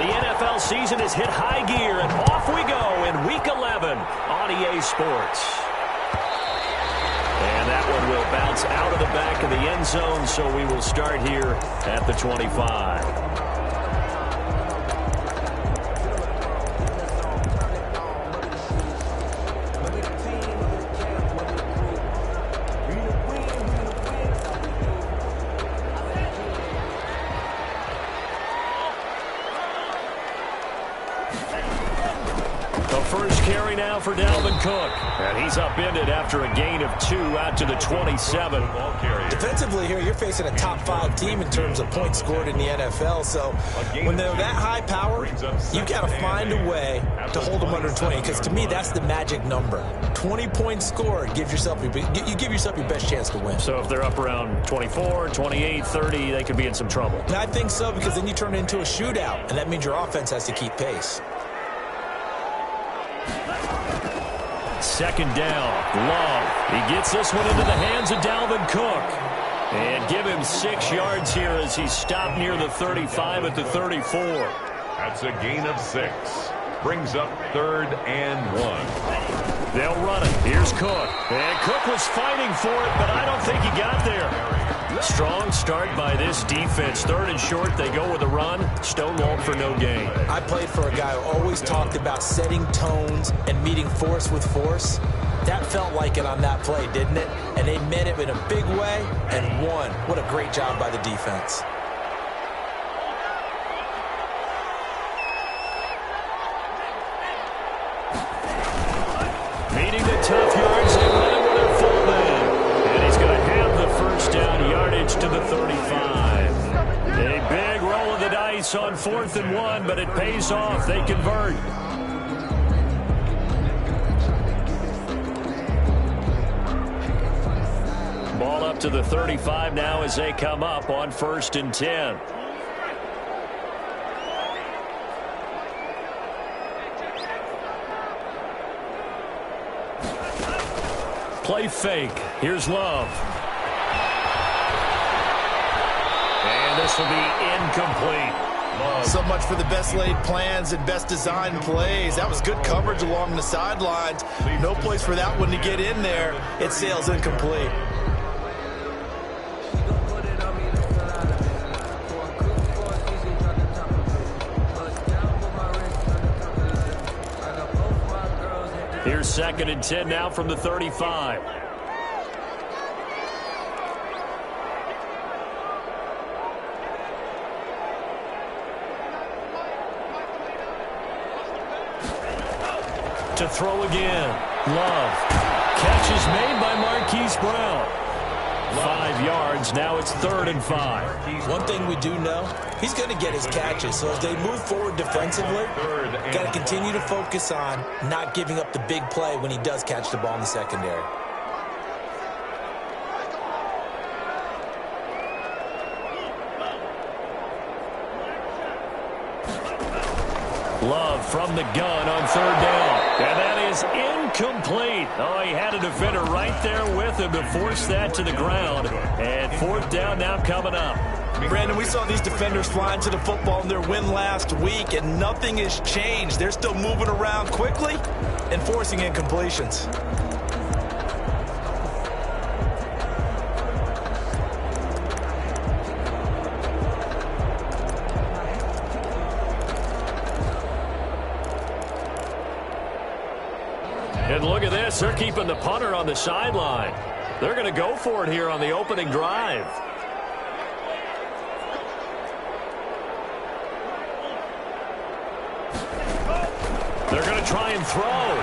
The NFL season has hit high gear, and off we go in Week 11 on EA Sports. And that one will bounce out of the back of the end zone, so we will start here at the 25. First carry now for Dalvin Cook. And he's upended after a gain of 2 out to the 27. Defensively here, you're facing a top 5 team in terms of points scored in the NFL. So when they're that high power, you got to find a way to hold them under 20. Because to me, that's the magic number. 20 points scored, you give yourself your best chance to win. So if they're up around 24, 28, 30, they could be in some trouble. And I think so, because then you turn it into a shootout, and that means your offense has to keep pace. Second down, Love. He gets this one into the hands of Dalvin Cook. And give him 6 yards here as he's stopped near the 35 at the 34. That's a gain of 6. Brings up 3rd and 1. They'll run it. Here's Cook. And Cook was fighting for it, but I don't think he got there. Strong start by this defense. 3rd and short, they go with a run. Stonewalled for no gain. I played for a guy who always talked about setting tones and meeting force with force. That felt like it on that play, didn't it? And they met it in a big way and won. What a great job by the defense. Meeting the tough yards, they run it with their full man. And he's going to have the first down yardage to the 35. A big roll of the dice on 4th and 1, but it pays off. They convert. Ball up to the 35 now as they come up on 1st and 10. Play fake. Here's Love. And this will be incomplete. So much for the best laid plans and best designed plays. That was good coverage along the sidelines. No place for that one to get in there. It sails incomplete. Here's 2nd and 10 now from the 35. To throw again. Love. Catch is made by Marquise Brown. 5 yards. Now it's 3rd and 5. One thing we do know, he's going to get his catches. So as they move forward defensively, got to continue to focus on not giving up the big play when he does catch the ball in the secondary. Love from the gun on 3rd down. And that is incomplete. Oh, he had a defender right there with him to force that to the ground. And 4th down now coming up. Brandon, we saw these defenders flying to the football in their win last week, and nothing has changed. They're still moving around quickly and forcing incompletions. And look at this. They're keeping the punter on the sideline. They're going to go for it here on the opening drive. They're going to try and throw.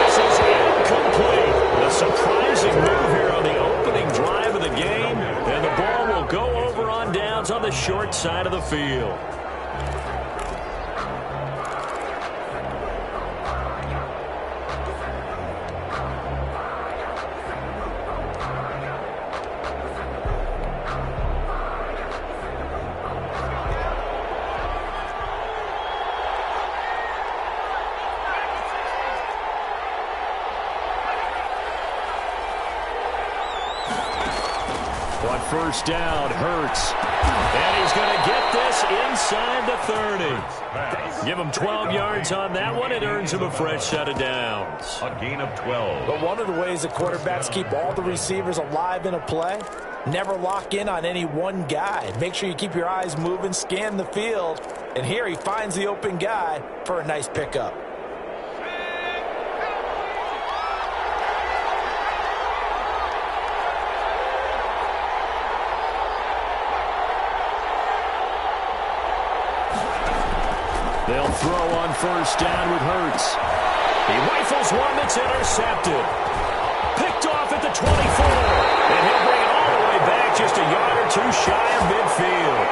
This is incomplete. A surprising move here on the opening drive of the game. And the ball will go over on downs on the short side of the field. first down. Hurts. And he's going to get this inside the 30. Give him 12 yards on that one. It earns him a fresh set of downs. A gain of 12. But one of the ways the quarterbacks keep all the receivers alive in a play, never lock in on any one guy. Make sure you keep your eyes moving, scan the field. And here he finds the open guy for a nice pickup. They'll throw on first down with Hurts. He rifles one that's intercepted. Picked off at the 24. And he'll bring it all the way back just a yard or two shy of midfield.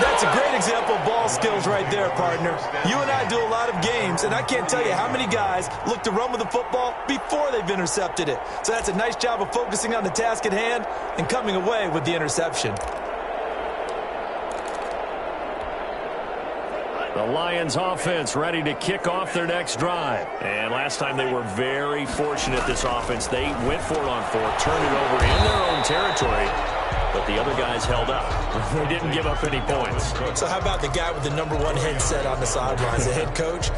That's a great example of ball skills right there, partner. You and I do a lot of games, and I can't tell you how many guys look to run with the football before they've intercepted it. So that's a nice job of focusing on the task at hand and coming away with the interception. The Lions offense ready to kick off their next drive. And last time they were very fortunate, this offense. They went for it on fourth, turned it over in their own territory, but the other guys held up. They didn't give up any points. So how about the guy with the number one headset on the sidelines, the head coach?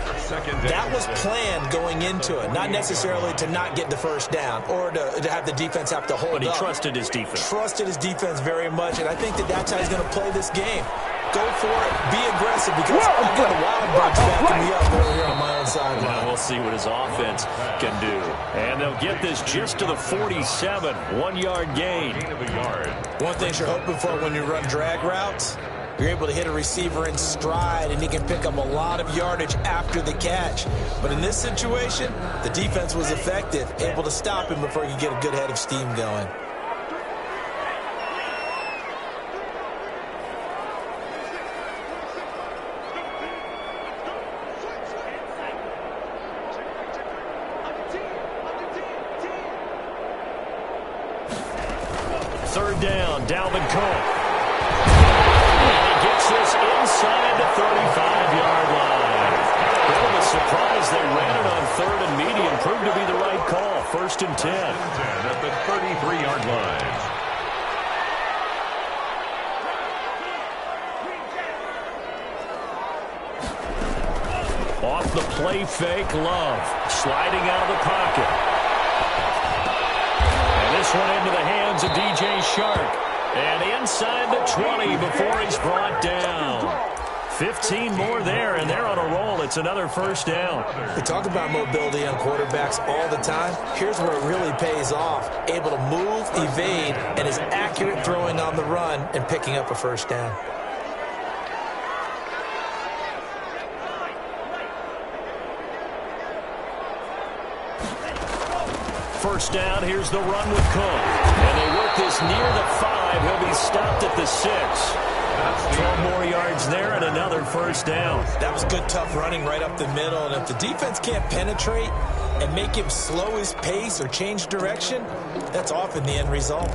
That was planned going into it, not necessarily to not get the first down or to have the defense have to hold up. But he trusted his defense. Trusted his defense very much, and I think that's how he's going to play this game. Go for it. Be aggressive because I've got a wild bunch backing me up over here on my own sideline. Now we'll see what his offense can do. And they'll get this just to the 47. 1 yard gain. One thing you're hoping for when you run drag routes, you're able to hit a receiver in stride and he can pick up a lot of yardage after the catch. But in this situation, the defense was effective, able to stop him before he could get a good head of steam going. Third down, Dalvin Cook. And he gets this inside the 35-yard line. Bit of a surprise they ran it on third and medium. Proved to be the right call. First and 10. At the 33-yard line. Off the play fake, Love. Sliding out of the pocket. This one into the hands of DJ Shark. And inside the 20 before he's brought down. 15 more there, and they're on a roll. It's another first down. We talk about mobility on quarterbacks all the time. Here's where it really pays off. Able to move, evade, and is accurate throwing on the run and picking up a first down. First down, here's the run with Cook. And they work this near the 5. He'll be stopped at the 6. 12 more yards there and another first down. That was good, tough running right up the middle. And if the defense can't penetrate and make him slow his pace or change direction, that's often the end result.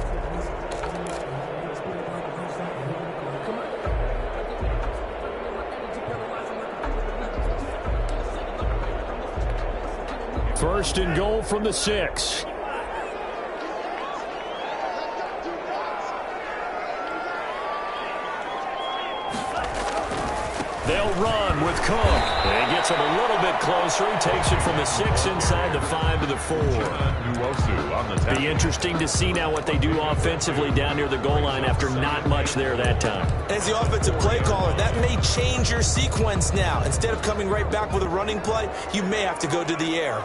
First and goal from the 6. They'll run with Cook. And he gets it a little bit closer. He takes it from the 6 inside the 5 to the 4. Be interesting to see now what they do offensively down near the goal line after not much there that time. As the offensive play caller, that may change your sequence now. Instead of coming right back with a running play, you may have to go to the air.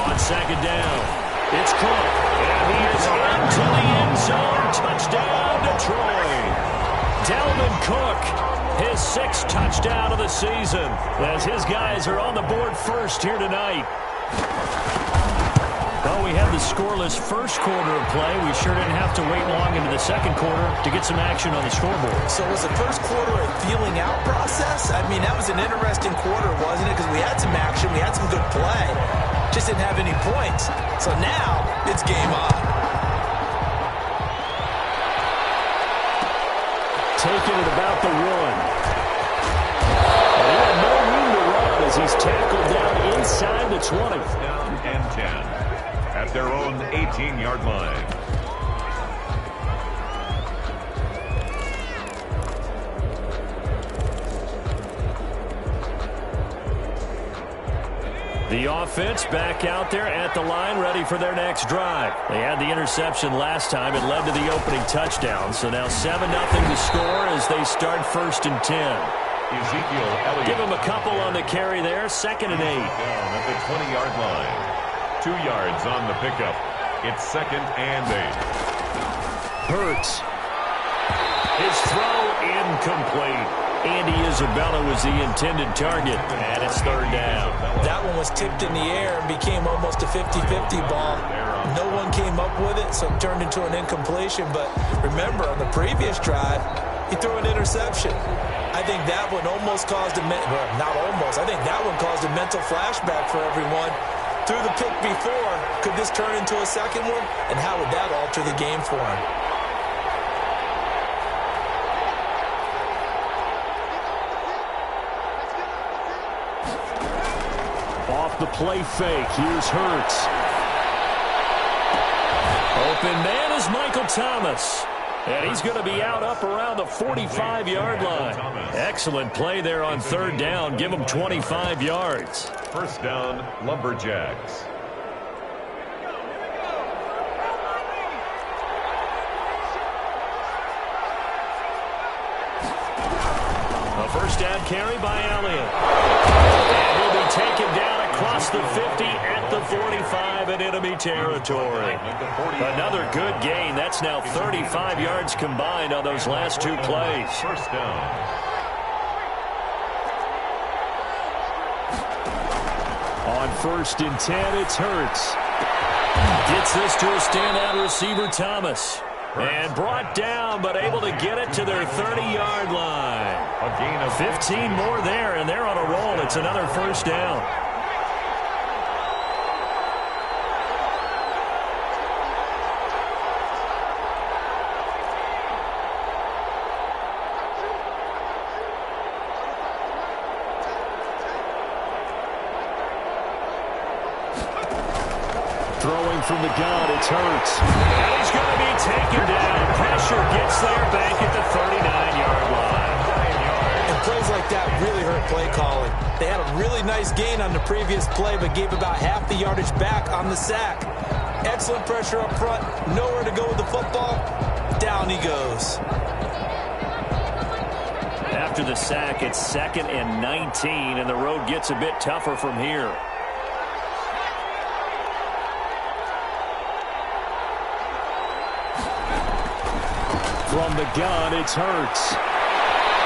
On second down, it's Cook. And he is into the end zone. Touchdown, Detroit. Dalvin Cook, his 6th touchdown of the season, as his guys are on the board first here tonight. Well, we had the scoreless first quarter of play. We sure didn't have to wait long into the second quarter to get some action on the scoreboard. So was the first quarter a feeling out process? I mean, that was an interesting quarter, wasn't it? Because we had some action, we had some good play, just didn't have any points. So now it's game on. Taking it about the 1. And he had no room to run as he's tackled down inside the 20. Down and 10. at their own 18-yard line. The offense back out there at the line, ready for their next drive. They had the interception last time. It led to the opening touchdown. So now 7-0 to score as they start 1st and 10. Ezekiel Elliott. Give him a couple on the carry there. 2nd and 8. Down at the 20-yard line. 2 yards on the pickup. It's 2nd and 8. Hurts. His throw incomplete. Andy Isabella was the intended target, and it's 3rd down. That one was tipped in the air and became almost a 50-50 ball. No one came up with it, so it turned into an incompletion. But remember, on the previous drive, he threw an interception. I think that one almost caused a not almost. I think that one caused a mental flashback for everyone. Through the pick before, could this turn into a second one? And how would that alter the game for him? Off the play fake, here's Hurts. Open man is Michael Thomas. And he's going to be out up around the 45-yard line. Excellent play there on 3rd down. Give him 25 yards. 1st down, Lumberjacks. A 1st down carry by Elliott. And he'll be taken down across the 50 at the 45 in enemy territory. Another good gain. That's now 35 yards combined on those last 2 plays. 1st down. On 1st and 10, it's Hurts. Gets this to a standout receiver, Thomas. And brought down, but able to get it to their 30-yard line. A gain of 15 more there, and they're on a roll. It's another 1st down. Throwing from the gun, it's Hurts. And he's going to be taken down. Pressure gets there back at the 39-yard line. And plays like that really hurt play calling. They had a really nice gain on the previous play, but gave about half the yardage back on the sack. Excellent pressure up front. Nowhere to go with the football. Down he goes. After the sack, it's 2nd and 19, and the road gets a bit tougher from here. From the gun, it's Hurts.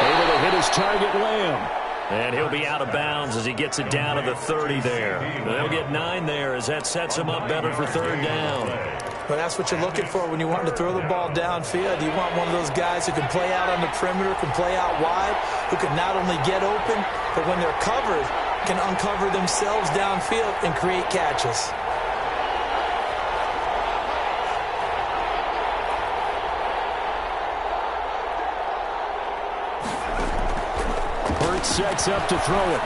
Able to hit his target, Lamb. And he'll be out of bounds as he gets it down to the 30 there. They'll get 9 there as that sets him up better for 3rd down. Well, that's what you're looking for when you want to throw the ball downfield. You want one of those guys who can play out on the perimeter, can play out wide, who can not only get open, but when they're covered, can uncover themselves downfield and create catches. Sets up to throw it.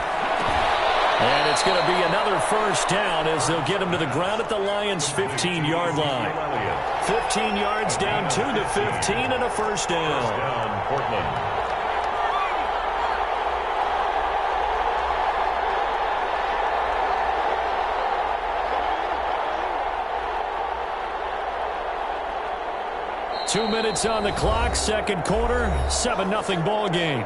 And it's going to be another 1st down as they'll get him to the ground at the Lions' 15-yard line. 15 yards down to the 15 and a 1st down. 1st down, Portland. Two minutes on the clock, 2nd quarter, 7-0 ball game.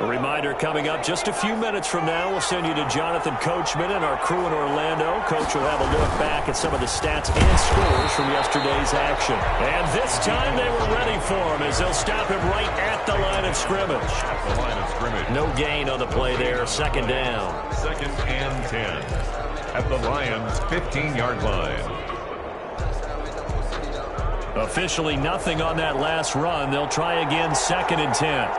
A reminder coming up just a few minutes from now, we'll send you to Jonathan Coachman and our crew in Orlando. Coach will have a look back at some of the stats and scores from yesterday's action. And this time they were ready for him as they'll stop him right at the line of scrimmage. At the line of scrimmage. No gain on the play there, 2nd down. 2nd and 10 at the Lions' 15-yard line. Officially nothing on that last run. They'll try again, 2nd and 10.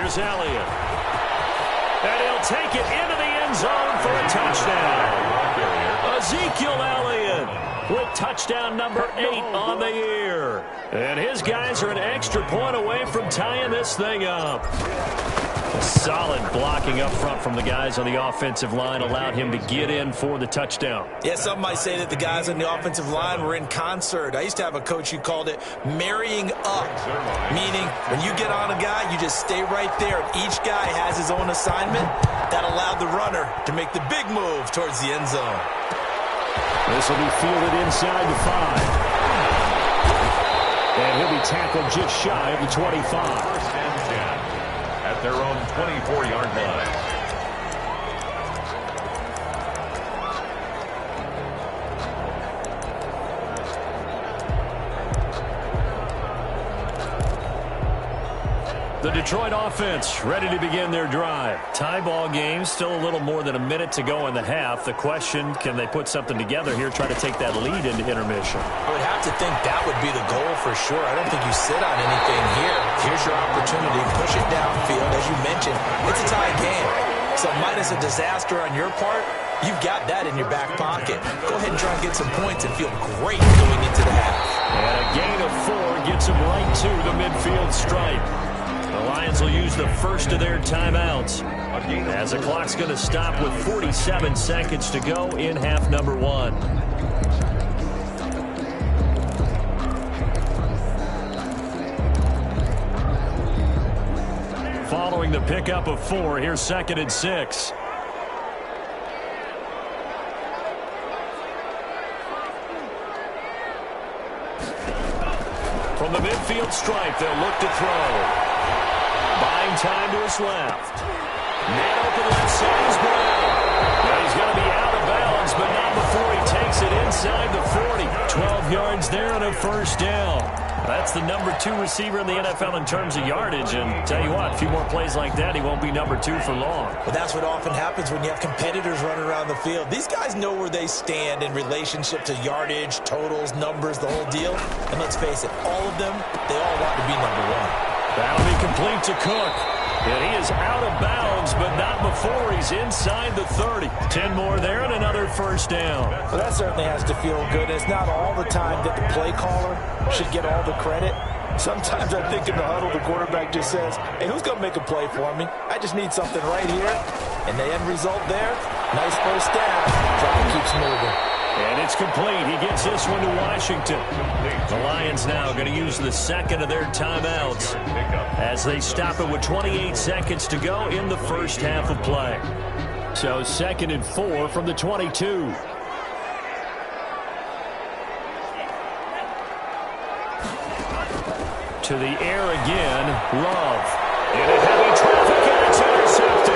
Here's Elliott. And he'll take it into the end zone for a touchdown. Ezekiel Elliott with touchdown number 8 on the year. And his guys are an extra point away from tying this thing up. Solid blocking up front from the guys on the offensive line allowed him to get in for the touchdown. Yeah, some might say that the guys on the offensive line were in concert. I used to have a coach who called it marrying up, meaning when you get on a guy, you just stay right there. And each guy has his own assignment. That allowed the runner to make the big move towards the end zone. This will be fielded inside the 5. And he'll be tackled just shy of the 25. First and 10 at their own 24-yard line. The Detroit offense ready to begin their drive. Tie ball game, still a little more than a minute to go in the half. The question, can they put something together here, try to take that lead into intermission? I would have to think that would be the goal for sure. I don't think you sit on anything here. Here's your opportunity. Push it downfield. As you mentioned, it's a tie game. So minus a disaster on your part, you've got that in your back pocket. Go ahead and try and get some points and feel great going into the half. And a gain of 4 gets them right to the midfield stripe. The Lions will use the first of their timeouts as the clock's going to stop with 47 seconds to go in half number 1. Following the pickup of 4, here's 2nd and 6. From the midfield stripe, they'll look to throw. Buying time to his left. Man open left side is Brown. Now he's going to be out of bounds, but not before he takes it inside the 40. 12 yards there and a first down. That's the number 2 receiver in the NFL in terms of yardage. And tell you what, a few more plays like that, he won't be number 2 for long. But that's what often happens when you have competitors running around the field. These guys know where they stand in relationship to yardage, totals, numbers, the whole deal. And let's face it, all of them, they all want to be number 1. That'll be complete to Cook. And he is out of bounds, but not before he's inside the 30. 10 more there and another first down. Well, that certainly has to feel good. It's not all the time that the play caller should get all the credit. Sometimes I think in the huddle, the quarterback just says, hey, who's going to make a play for me? I just need something right here. And the end result there, nice first down. Clock keeps moving. And it's complete. He gets this one to Washington. The Lions now going to use the second of their timeouts as they stop it with 28 seconds to go in the first half of play. So 2nd and 4 from the 22. To the air again, Love. In a heavy traffic, and it's intercepted.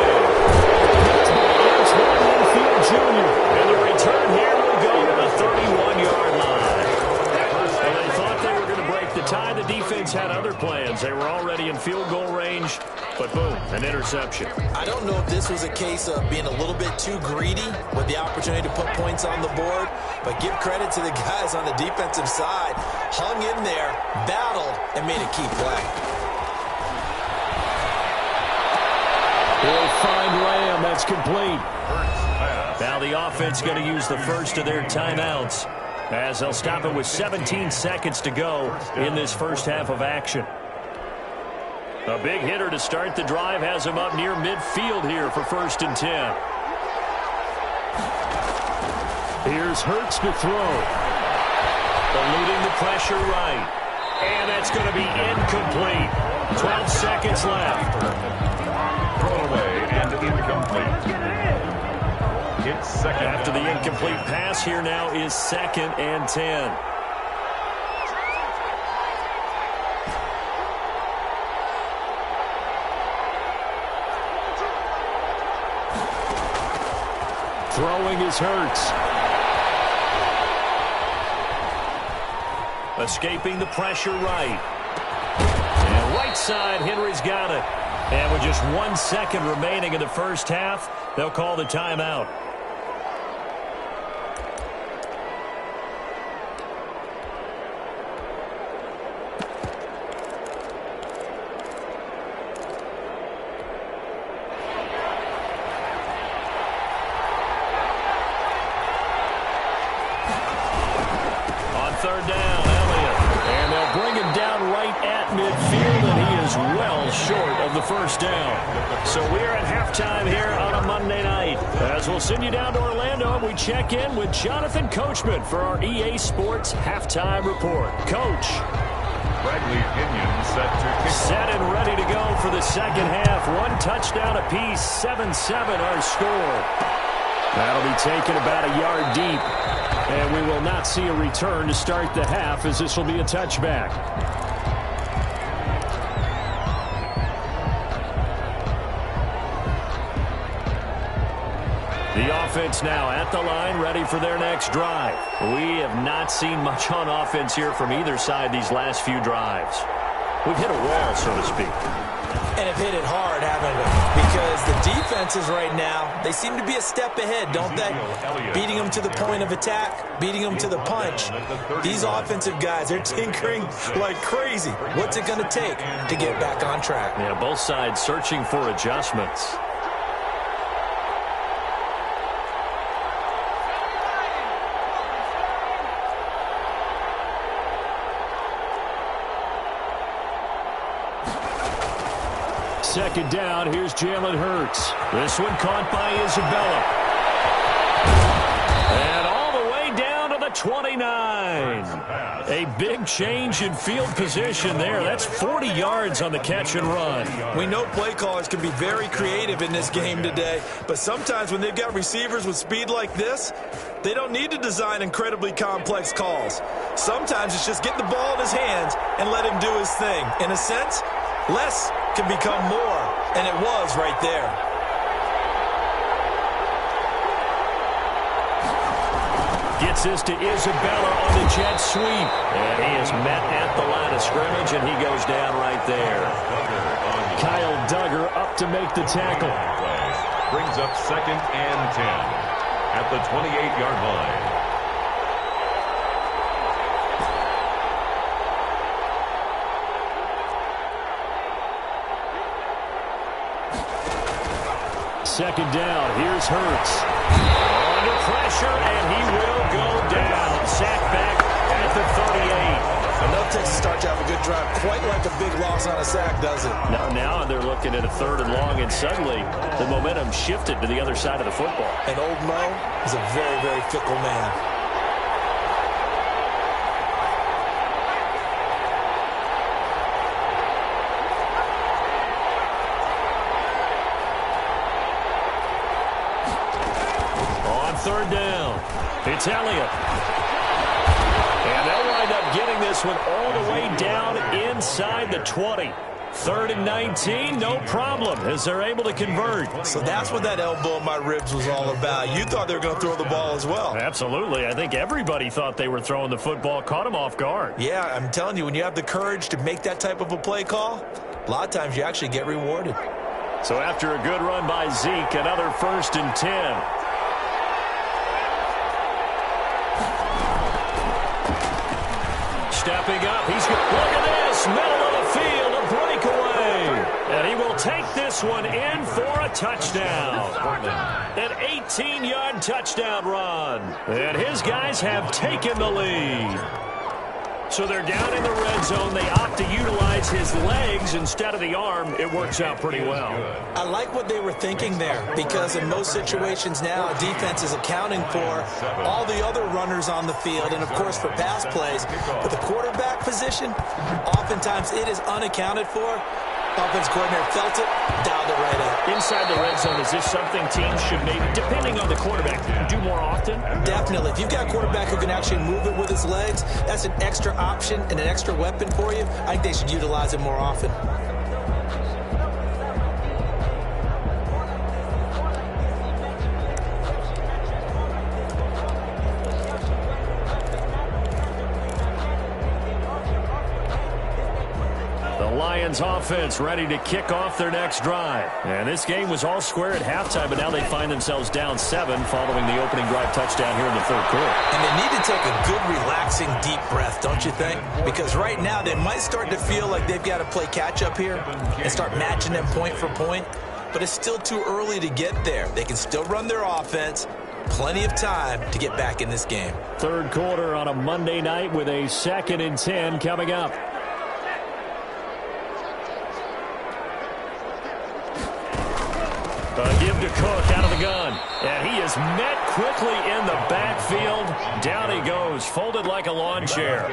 It's Winfield Jr. And the return here will go to the 31-yard line. And they thought they were going to break the tie. The defense had other plans. They were already in field goal range, but boom, an interception. I don't know if this was a case of being a little bit too greedy with the opportunity to put points on the board, but give credit to the guys on the defensive side. Hung in there, battled, and made a key play. He'll find Lamb. That's complete. Now the offense going to use the first of their timeouts as they'll stop it with 17 seconds to go in this first half of action. A big hitter to start the drive has him up near midfield here for 1st and 10. Here's Hurts to throw. Eluding the pressure right. And that's going to be incomplete. 12 seconds left. Thrown away and incomplete. It's 2nd. After the incomplete pass, here now is 2nd and 10. Throwing is Hurts. Escaping the pressure right. And right side, Henry's got it. And with just 1 second remaining in the first half, they'll call the timeout. third down. Elliott. And they'll bring him down right at midfield, and he is well short of the first down. So we're at halftime here on a Monday night. As we'll send you down to Orlando, we check in with Jonathan Coachman for our EA Sports Halftime Report. Coach. Bradley Pinion set to kick. Set and ready to go for the second half. One touchdown apiece, 7-7 our score. That'll be taken about a yard deep. And we will not see a return to start the half, as this will be a touchback. The offense now at the line, ready for their next drive. We have not seen much on offense here from either side these last few drives. We've hit a wall, so to speak. And have hit it hard, haven't we? Because the defenses right now, they seem to be a step ahead, don't they? Beating them to the point of attack, beating them to the punch. These offensive guys, they're tinkering like crazy. What's it going to take to get back on track? Yeah, both sides searching for adjustments. Second down, here's Jalen Hurts. This one caught by Isabella. And all the way down to the 29. A big change in field position there. That's 40 yards on the catch and run. We know play callers can be very creative in this game today, but sometimes when they've got receivers with speed like this, they don't need to design incredibly complex calls. Sometimes it's just get the ball in his hands and let him do his thing. In a sense, less can become more, and it was right there. Gets this to Isabella on the jet sweep. And he is met at the line of scrimmage, and he goes down right there. Kyle Duggar up to make the tackle. Brings up 2nd and 10 at the 28-yard line. Second down, here's Hurts. Under pressure, and he will go down. Sacked back at the 38. No Texas start to have a good drive, quite like a big loss on a sack, does it? Now they're looking at a 3rd and long, and suddenly the momentum shifted to the other side of the football. And old Mo is a very, very fickle man. Third down. It's Elliott. And they'll wind up getting this one all the way down inside the 20. 3rd and 19, no problem, as they're able to convert. So that's what that elbow in my ribs was all about. You thought they were going to throw the ball as well. Absolutely. I think everybody thought they were throwing the football, caught them off guard. Yeah, I'm telling you, when you have the courage to make that type of a play call, a lot of times you actually get rewarded. So after a good run by Zeke, another 1st and 10. Stepping up, he's good. Look at this, middle of the field, a breakaway. And he will take this one in for a touchdown. An 18-yard touchdown run. And his guys have taken the lead. So they're down in the red zone. They opt to utilize his legs instead of the arm. It works out pretty well. I like what they were thinking there, because in most situations now, a defense is accounting for all the other runners on the field and, of course, for pass plays. But the quarterback position, oftentimes it is unaccounted for. Offense coordinator felt it, dialed it right up. Inside the red zone, is this something teams should maybe, depending on the quarterback, do more often? Definitely. If you've got a quarterback who can actually move it with his legs, that's an extra option and an extra weapon for you. I think they should utilize it more often. Lions offense ready to kick off their next drive. And this game was all square at halftime, but now they find themselves down 7 following the opening drive touchdown here in the 3rd quarter. And they need to take a good, relaxing, deep breath, don't you think? Because right now they might start to feel like they've got to play catch-up here and start matching them point for point. But it's still too early to get there. They can still run their offense, Plenty of time to get back in this game. Third quarter on a Monday night with a 2nd and 10 coming up. Give to Cook out of the gun. And he is met quickly in the backfield. Down he goes, folded like a lawn chair.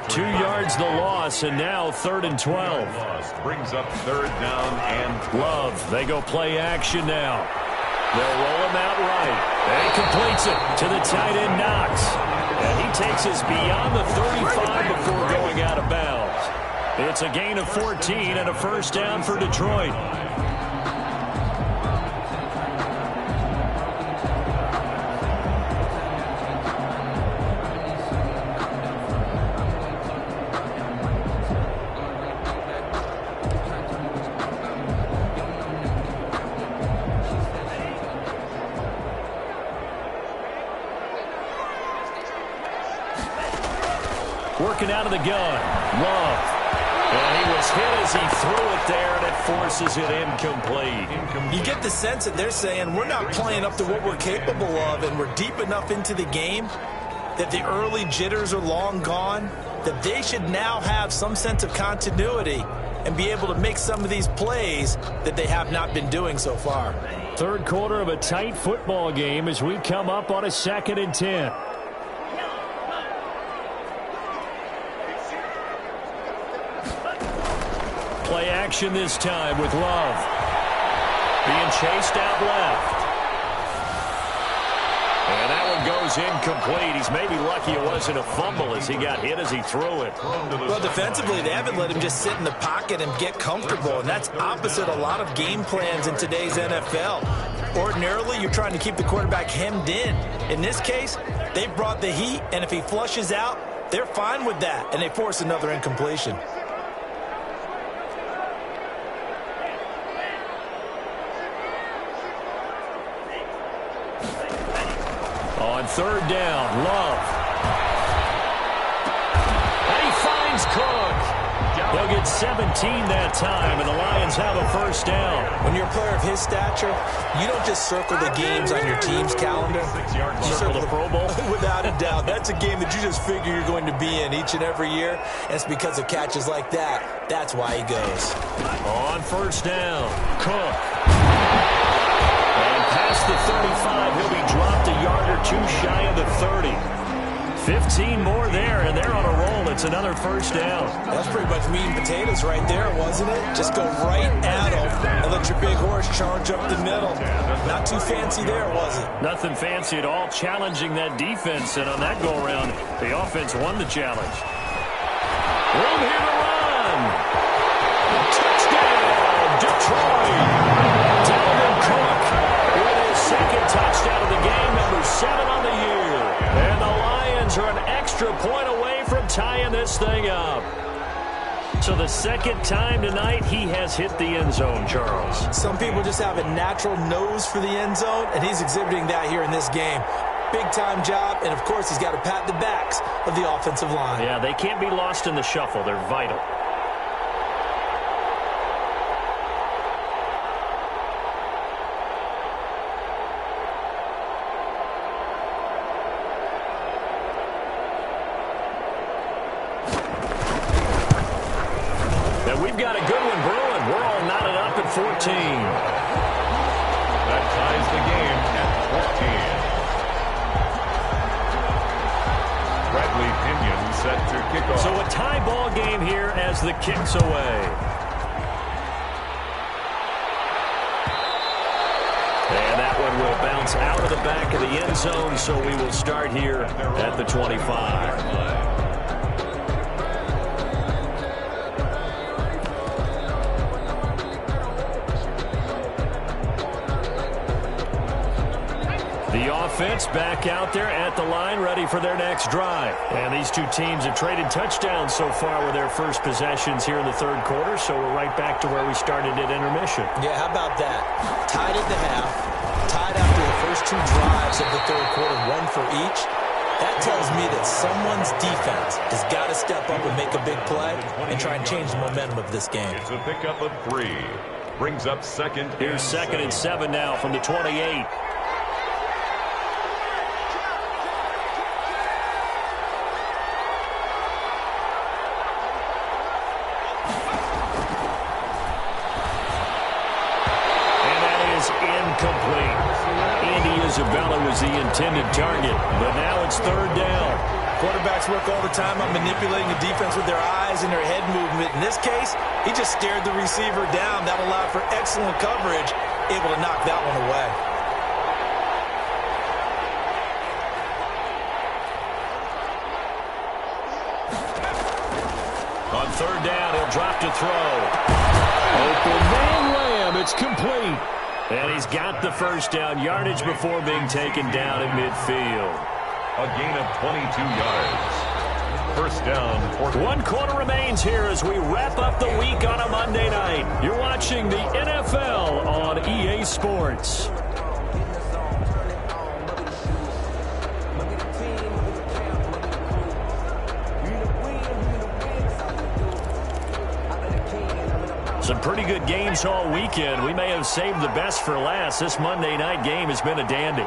2 yards the loss, and now 3rd and 12. Brings up 3rd down and Love. They go play action now. They'll roll him out right. And he completes it to the tight end, Knox. And he takes us beyond the 35 before going out of bounds. It's a gain of 14 and a 1st down for Detroit. Working out of the gun. Love. And he was hit as he threw it there, and it forces it incomplete. You get the sense that they're saying we're not playing up to what we're capable of, and we're deep enough into the game that the early jitters are long gone, that they should now have some sense of continuity and be able to make some of these plays that they have not been doing so far. Third quarter of a tight football game as we come up on a 2nd and 10. Play action this time with Love. Being chased out left. And that one goes incomplete. He's maybe lucky it wasn't a fumble as he got hit as he threw it. Well, defensively, they haven't let him just sit in the pocket and get comfortable, and that's opposite a lot of game plans in today's NFL. Ordinarily, you're trying to keep the quarterback hemmed in. In this case, they brought the heat, and if he flushes out, they're fine with that, and they force another incompletion. On 3rd down, Love. And he finds Cook. They'll get 17 that time, and the Lions have a 1st down. When you're a player of his stature, you don't just circle the games on your team's calendar. You circle the Pro Bowl? Without a doubt. That's a game that you just figure you're going to be in each and every year, and it's because of catches like that. That's why he goes. On 1st down, Cook. And past the 35, he'll be dropped a yard or 2 shy of the 30. 15 more there, and they're on a roll. It's another 1st down. That's pretty much meat and potatoes right there, wasn't it? Just go right at them and let your big horse charge up the middle. Not too fancy there, was it? Nothing fancy at all, challenging that defense, and on that go-around, the offense won the challenge. Room here to run. Touchdown, Detroit. Dalvin Cook with his 2nd touchdown of the game, number 7 on the year. And the Lions are an extra point away from tying this thing up. So the 2nd time tonight he has hit the end zone, Charles. Some people just have a natural nose for the end zone, and he's exhibiting that here in this game. Big-time job, and of course he's got to pat the backs of the offensive line. Yeah, they can't be lost in the shuffle. They're vital. We've got a good one brewing. We're all knotted up at 14. That ties the game at 14. Bradley Pinion set to kick off. So a tie ball game here as the kick's away. And that one will bounce out of the back of the end zone, so we will start here at the 25. The offense back out there at the line, ready for their next drive. And these two teams have traded touchdowns so far with their first possessions here in the 3rd quarter, so we're right back to where we started at intermission. Yeah, how about that? Tied at the half, tied after the first 2 drives of the 3rd quarter, 1 for each. That tells me that someone's defense has got to step up and make a big play and try and change the momentum of this game. It's a pickup of 3. Brings up 2nd. Here's 2nd and 7 now from the 28. incomplete. Andy Isabella was the intended target, but now it's third down. Quarterbacks work all the time on manipulating the defense with their eyes and their head movement. In this case, he just stared the receiver down. That allowed for excellent coverage, able to knock that one away. On third down, he'll drop to throw. Open man Lamb, it's complete. And he's got the first down yardage before being taken down at midfield. A gain of 22 yards. First down. 1 quarter remains here as we wrap up the week on a Monday night. You're watching the NFL on EA Sports. Some pretty good games all weekend. We may have saved the best for last. This Monday night game has been a dandy.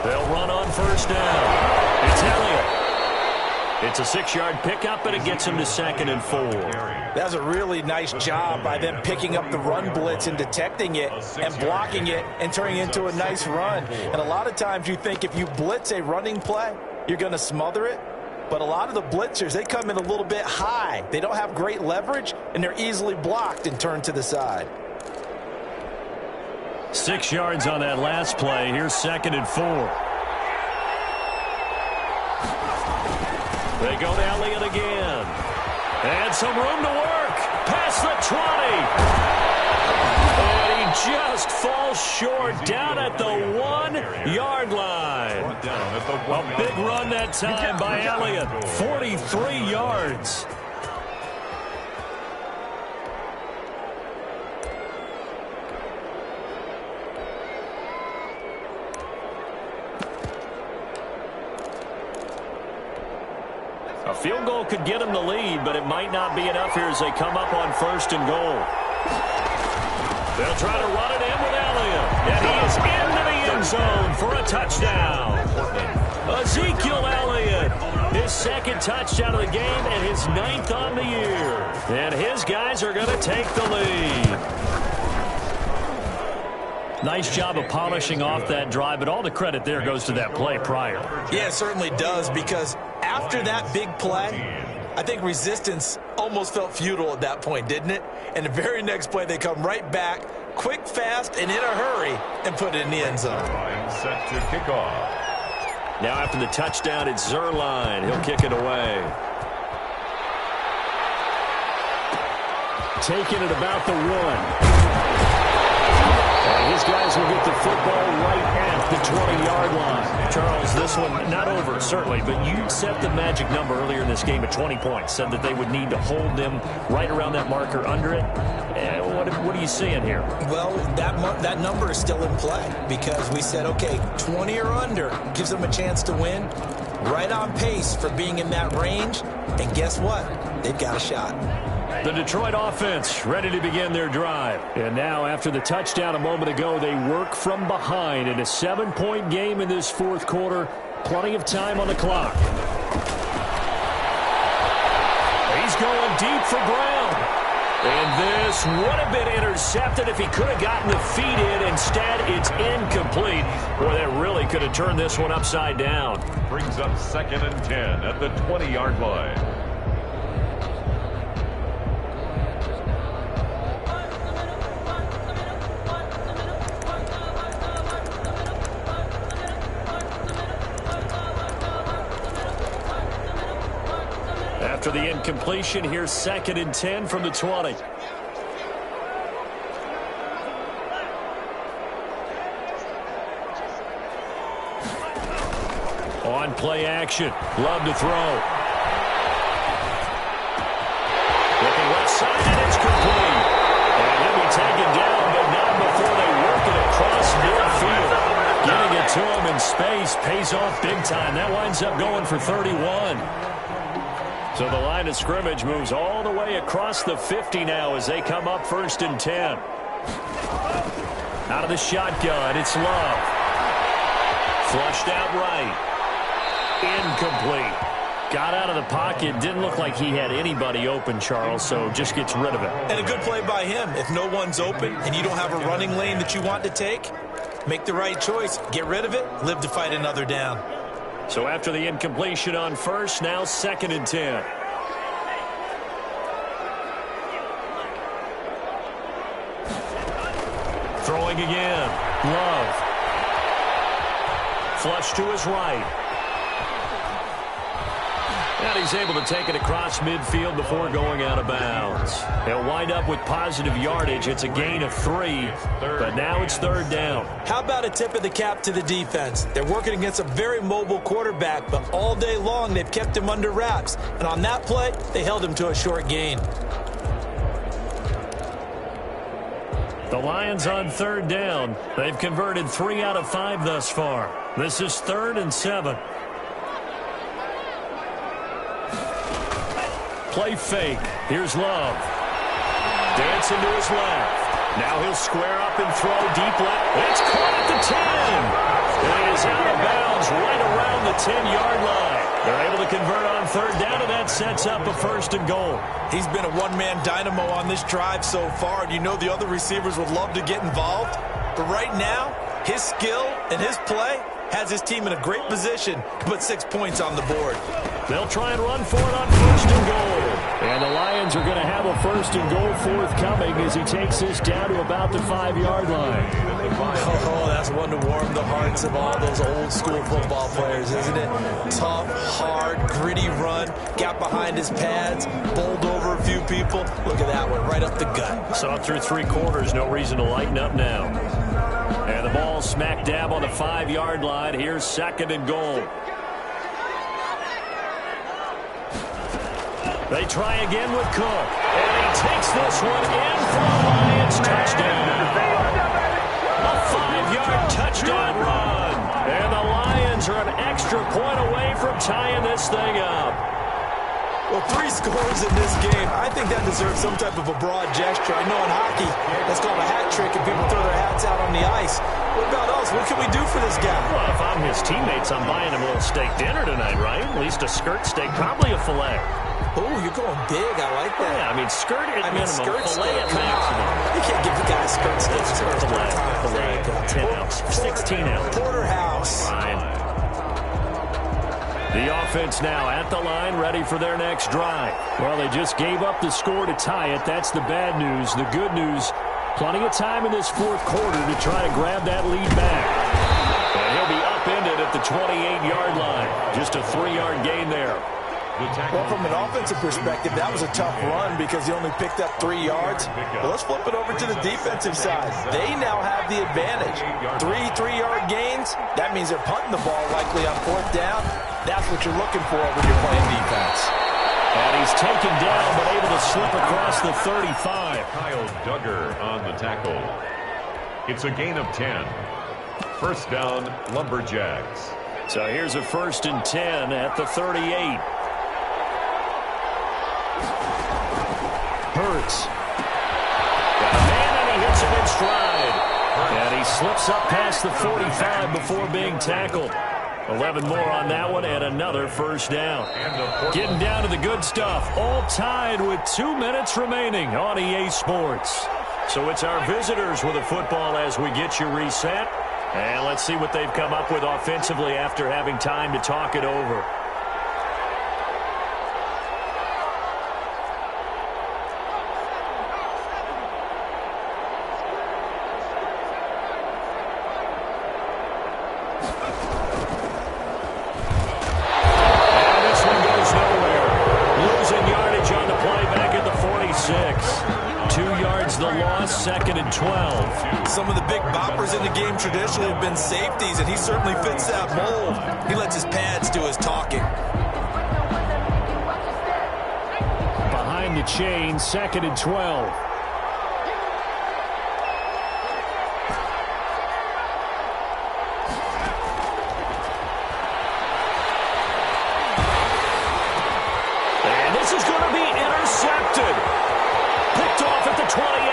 They'll run on first down. It's Elliott. It's a 6-yard pickup, and it gets him to 2nd and 4. That's a really nice job by them picking up the run blitz and detecting it and blocking it and turning it into a nice run. And a lot of times you think if you blitz a running play, you're going to smother it. But a lot of the blitzers, they come in a little bit high. They don't have great leverage, and they're easily blocked and turned to the side. 6 yards on that last play. Here's 2nd and 4. They go to Elliott again. And some room to work. Past the 20. And he just falls short down at the 1-yard line. A big run that time by Elliott. 43 yards. A field goal could get him the lead, but it might not be enough here as they come up on 1st and goal. They'll try to run it in with Elliott, and he is into the end zone for a touchdown. Ezekiel Elliott, his 2nd touchdown of the game and his 9th on the year. And his guys are going to take the lead. Nice job of polishing off that drive, but all the credit there goes to that play prior. Yeah, it certainly does, because after that big play, I think resistance almost felt futile at that point, didn't it? And the very next play, they come right back, quick, fast, and in a hurry, and put it in the end zone. Set to kick off. Now after the touchdown, it's Zuerlein. He'll kick it away. Taking it about the 1. And his guys will get the football right at the 20-yard line. Charles, this one not over, certainly, but you set the magic number earlier in this game at 20 points. Said that they would need to hold them right around that marker under it. What are you seeing here? Well, That number is still in play because we said, okay, 20 or under gives them a chance to win. Right on pace for being in that range. And guess what? They've got a shot. The Detroit offense ready to begin their drive. And now, after the touchdown a moment ago, they work from behind in a 7-point game in this 4th quarter. Plenty of time on the clock. He's going deep for Brown. And this would have been intercepted if he could have gotten the feet in. Instead, it's incomplete. Boy, that really could have turned this one upside down. Brings up 2nd and 10 at the 20-yard line. After the incompletion, here's 2nd and 10 from the 20. On play action. Love to throw. Looking left side, and it's complete. And he'll be taken down, but not before they work it across midfield. Getting it to him in space pays off big time. That winds up going for 31. So the line of scrimmage moves all the way across the 50 now as they come up 1st and 10. Out of the shotgun, it's Love. Flushed out right. Incomplete. Got out of the pocket. Didn't look like he had anybody open, Charles, so just gets rid of it. And a good play by him. If no one's open and you don't have a running lane that you want to take, make the right choice. Get rid of it. Live to fight another down. So after the incompletion on first, now 2nd and 10. Throwing again. Love. Flush to his right. And he's able to take it across midfield before going out of bounds. He'll wind up with positive yardage. It's a gain of 3, but now it's 3rd down. How about a tip of the cap to the defense? They're working against a very mobile quarterback, but all day long they've kept him under wraps. And on that play, they held him to a short gain. The Lions on 3rd down. They've converted 3 out of 5 thus far. This is 3rd and 7. Play fake. Here's Love. Dancing to his left. Now he'll square up and throw deep left. It's caught at the 10. And it is out of bounds right around the 10-yard line. They're able to convert on 3rd down, and that sets up a 1st and goal. He's been a one-man dynamo on this drive so far, and you know the other receivers would love to get involved. But right now, his skill and his play has his team in a great position to put 6 points on the board. They'll try and run for it on 1st and goal. And the Lions are going to have a 1st and goal forthcoming as he takes this down to about the 5-yard line. Oh, that's one to warm the hearts of all those old-school football players, isn't it? Tough, hard, gritty run, got behind his pads, bowled over a few people. Look at that one, right up the gut. Saw it through 3 quarters, no reason to lighten up now. And the ball smack dab on the 5-yard line. Here's 2nd and goal. They try again with Cook. And he takes this one in for the Lions. Touchdown. A 5-yard touchdown run. And the Lions are an extra point away from tying this thing up. Well, 3 scores in this game. I think that deserves some type of a broad gesture. I know in hockey, that's called a hat trick and people throw their hats out on the ice. What about us? What can we do for this guy? Well, if I'm his teammates, I'm buying him a little steak dinner tonight, right? At least a skirt steak, probably a filet. Oh, you're going big. I like that. Yeah, I mean, skirt at minimum, skirt filet steak. at maximum. You can't give the guy a skirt steak. Filet, 10 ounce, 16 ounce. Porterhouse. Fine. The offense now at the line, ready for their next drive. Well, they just gave up the score to tie it. That's the bad news. The good news, plenty of time in this 4th quarter to try to grab that lead back. And he'll be upended at the 28-yard line. Just a 3-yard gain there. Well, from an offensive perspective, that was a tough run because he only picked up 3 yards. But let's flip it over to the defensive side. They now have the advantage. 3 3-yard gains, that means they're punting the ball likely on 4th down. That's what you're looking for when you're playing defense. And he's taken down but able to slip across the 35. Kyle Duggar on the tackle. It's a gain of 10. 1st down, Lumberjacks. So here's a 1st and 10 at the 38. Hurts. Got a man and he hits him in stride. And he slips up past the 45 before being tackled. 11 more on that one and another 1st down. Getting down to the good stuff. All tied with 2 minutes remaining on EA Sports. So it's our visitors with the football as we get you reset. And let's see what they've come up with offensively after having time to talk it over. The loss, 2nd and 12. Some of the big boppers in the game traditionally have been safeties, and he certainly fits that mold. He lets his pads do his talking. Behind the chain, 2nd and 12. And this is going to be intercepted. Picked off at the 28.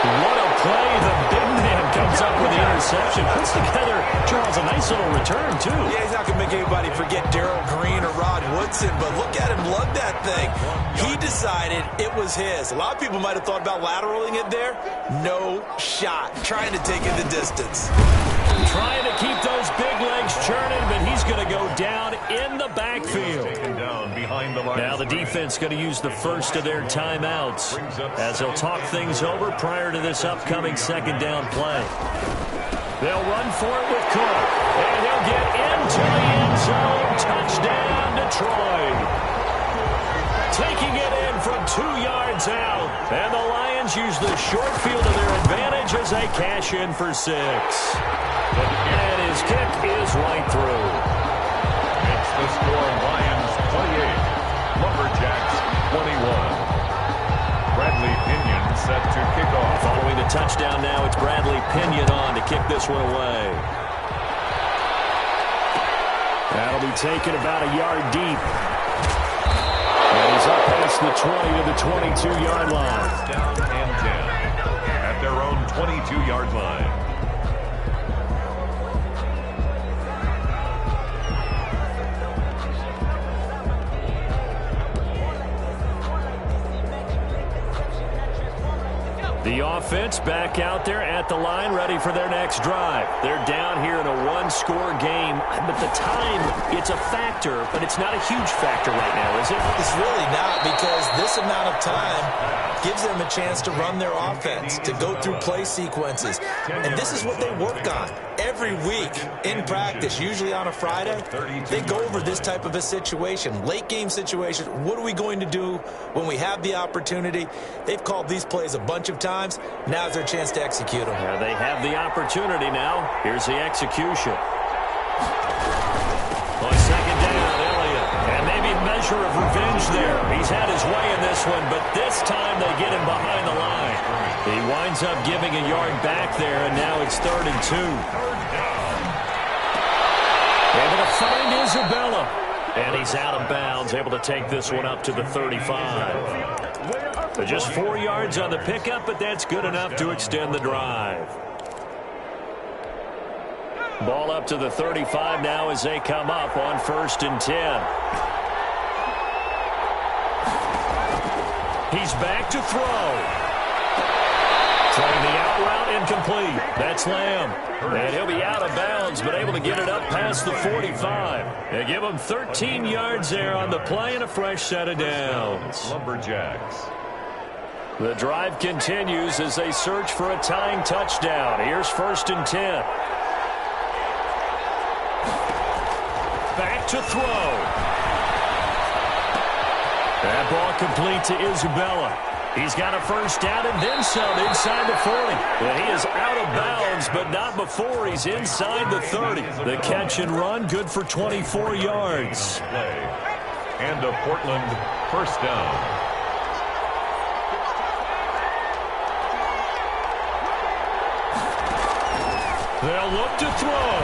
What a play. The big man comes up with the interception. reception. Puts together, Charles, a nice little return, too. Yeah, he's not going to make anybody forget Darrell Green or Rod Woodson, but look at him lug that thing. He decided it was his. A lot of people might have thought about lateraling it there. No shot. Trying to take it the distance. Trying to keep those big legs churning, but he's going to go down in the backfield. Now the defense going to use the first of their timeouts as they'll talk things over prior to this upcoming second down play. They'll run for it with Cook, and he'll get into the end zone. Touchdown, Detroit. Taking it in from 2 yards out, and the Lions use the short field to their advantage as they cash in for 6. And his kick is right through. It's the score, Lions 28, Lumberjacks 21. Bradley Pinion set to kick off. Following the touchdown now, it's Bradley Pinion on to kick this one away. That'll be taken about a yard deep. And he's up past the 20 to the 22-yard line. Down and 10 at their own 22-yard line. The offense back out there at the line, ready for their next drive. They're down here in a one-score game, but the time, it's a factor, but it's not a huge factor right now, is it? It's really not, because this amount of time gives them a chance to run their offense, to go through play sequences. And this is what they work on every week in practice, usually on a Friday. They go over this type of a situation, late game situation. What are we going to do when we have the opportunity? They've called these plays a bunch of times. Now's their chance to execute them. Yeah, they have the opportunity now. Here's the execution. On second down, Elliott. And maybe a measure of revenge there. He's had his way in this one, but this time they get him behind the line. He winds up giving a yard back there, and now it's 3rd and 2. Able to find Isabella. And he's out of bounds, able to take this one up to the 35. So just 4 yards on the pickup, but that's good enough to extend the drive. Ball up to the 35 now as they come up on 1st and 10. He's back to throw. Trying the out route, incomplete. That's Lamb. And he'll be out of bounds, but able to get it up past the 45. They give him 13 yards there on the play and a fresh set of downs. Lumberjacks. The drive continues as they search for a tying touchdown. Here's 1st and 10. Back to throw. That ball complete to Isabella. He's got a first down and then some inside the 40. And he is out of bounds, but not before he's inside the 30. The catch and run, good for 24 yards. And a Portland first down. They'll look to throw.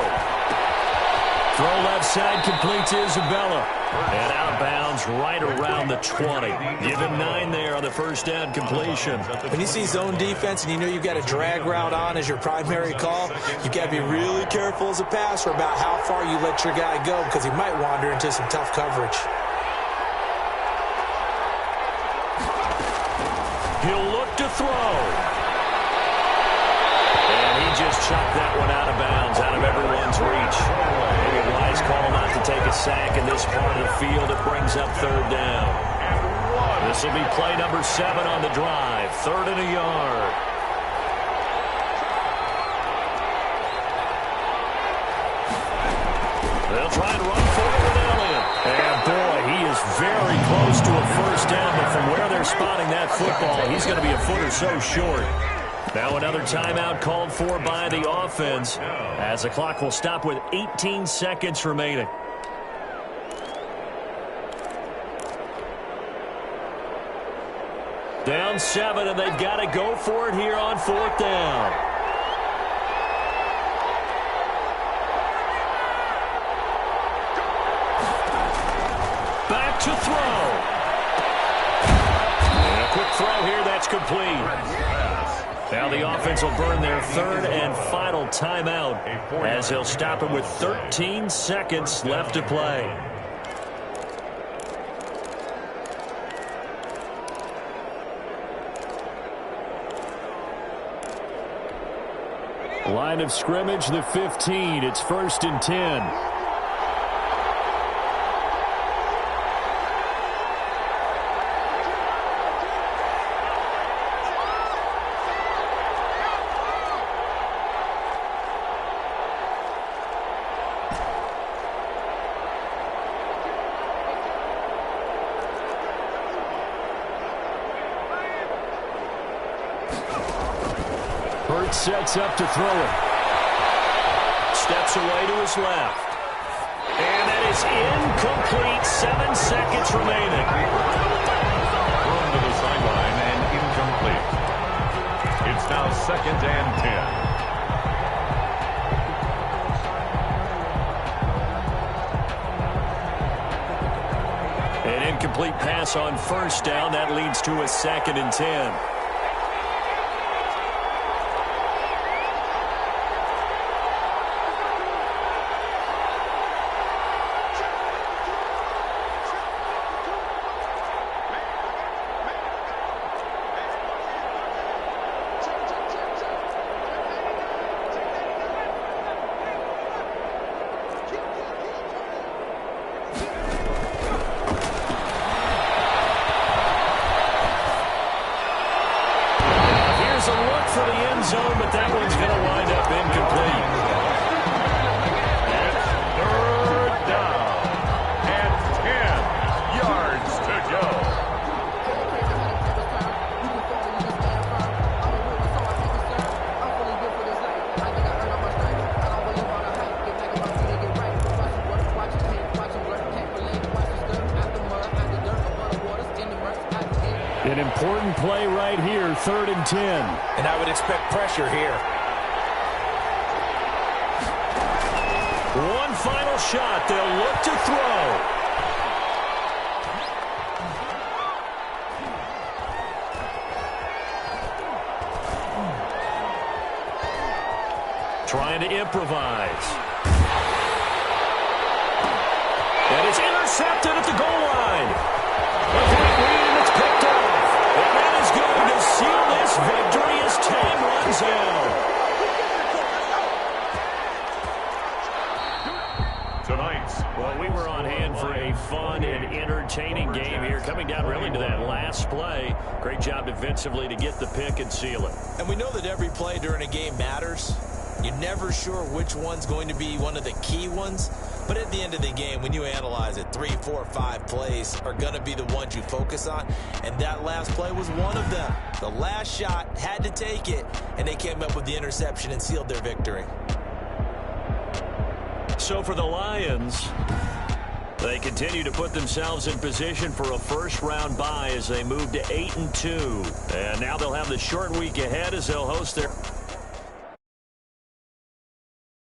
Throw left side, complete to Isabella. And out of bounds right around the 20. Give him 9 there on the first down completion. When you see zone defense and you know you've got a drag route on as your primary call, you've got to be really careful as a passer about how far you let your guy go, because he might wander into some tough coverage. He'll look to throw. And he just chucked that one out of bounds, out of everyone's reach. Maybe a wise call not to take a sack in this part of the field. It brings up 3rd down. This will be play number 7 on the drive. 3rd and a yard. They'll try and run for it with Elliott. And boy, he is very close to a first down, but from where they're spotting that football, he's going to be a foot or so short. Now another timeout called for by the offense as the clock will stop with 18 seconds remaining. Down 7, and they've got to go for it here on 4th down. Back to throw. And a quick throw here, that's complete. Now the offense will burn their third and final timeout as they'll stop it with 13 seconds left to play. Line of scrimmage, the 15. It's 1st and 10. Sets up to throw it. Steps away to his left. And that is incomplete. 7 seconds remaining. Thrown to the sideline and incomplete. It's now 2nd and 10. An incomplete pass on 1st down. That leads to a 2nd and 10. For the end zone, but that one's going to wind up incomplete. It's 3rd down and 10 yards to go. An important play right here, 3rd and 10. And I would expect pressure here. One final shot. They'll look to throw. Trying to improvise. And it's intercepted at the goal line. A great read, and it's picked off. And that is going to seal this victory as time runs out. Tonight. Well, we were on hand for a fun and entertaining game here, coming down really to that last play. Great job defensively to get the pick and seal it. And we know that every play during a game matters. You're never sure which one's going to be one of the key ones. But at the end of the game, when you analyze it, 3, 4, 5 plays are going to be the ones you focus on. And that last play was one of them. The last shot had to take it, and they came up with the interception and sealed their victory. So for the Lions, they continue to put themselves in position for a first-round bye as they move to 8-2. And now they'll have the short week ahead as they'll host their